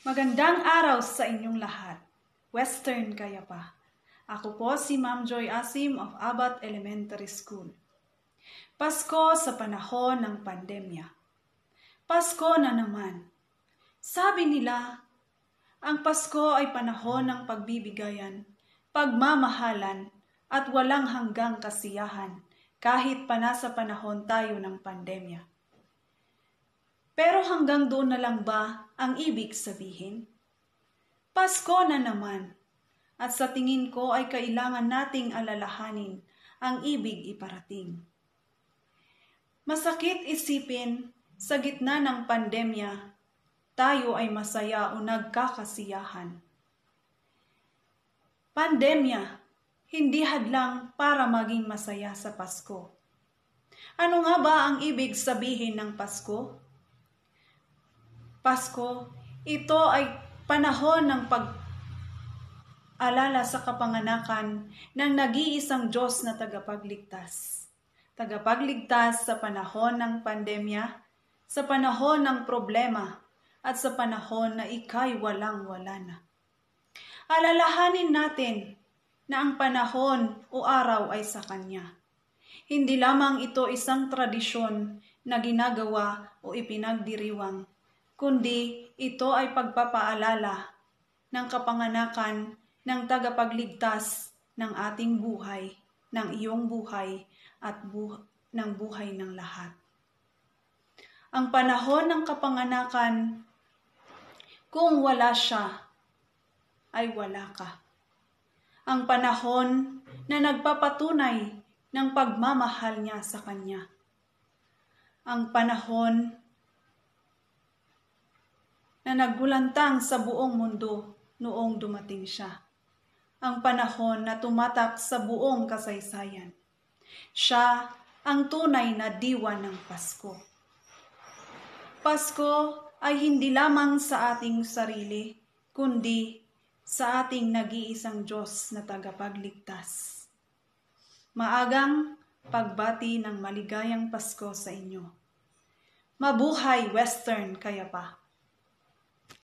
Magandang araw sa inyong lahat. Western kaya pa. Ako po si Ma'am Joy Asim of Abat Elementary School. Pasko sa panahon ng pandemya. Pasko na naman. Sabi nila, ang Pasko ay panahon ng pagbibigayan, pagmamahalan, at walang hanggang kasiyahan kahit pa nasa panahon tayo ng pandemya. Pero hanggang doon na lang ba ang ibig sabihin? Pasko na naman, at sa tingin ko ay kailangan nating alalahanin ang ibig iparating. Masakit isipin, sa gitna ng pandemya, tayo ay masaya o nagkakasiyahan. Pandemya, hindi hadlang para maging masaya sa Pasko. Ano nga ba ang ibig sabihin ng Pasko? Pasko, ito ay panahon ng pag-alala sa kapanganakan ng nag-iisang Diyos na tagapagligtas. Tagapagligtas sa panahon ng pandemya, sa panahon ng problema, at sa panahon na ika'y walang-wala na. Alalahanin natin na ang panahon o araw ay sa Kanya. Hindi lamang ito isang tradisyon na ginagawa o ipinagdiriwang, kundi ito ay pagpapaalala ng kapanganakan ng tagapagligtas ng ating buhay, ng iyong buhay at ng buhay ng lahat. Ang panahon ng kapanganakan, kung wala siya, ay wala ka. Ang panahon na nagpapatunay ng pagmamahal niya sa Kanya. Ang panahon na naggulantang sa buong mundo noong dumating siya. Ang panahon na tumatak sa buong kasaysayan. Siya ang tunay na diwa ng Pasko. Pasko ay hindi lamang sa ating sarili, kundi sa ating nag-iisang Diyos na tagapagligtas. Maagang pagbati ng maligayang Pasko sa inyo. Mabuhay Western kaya pa.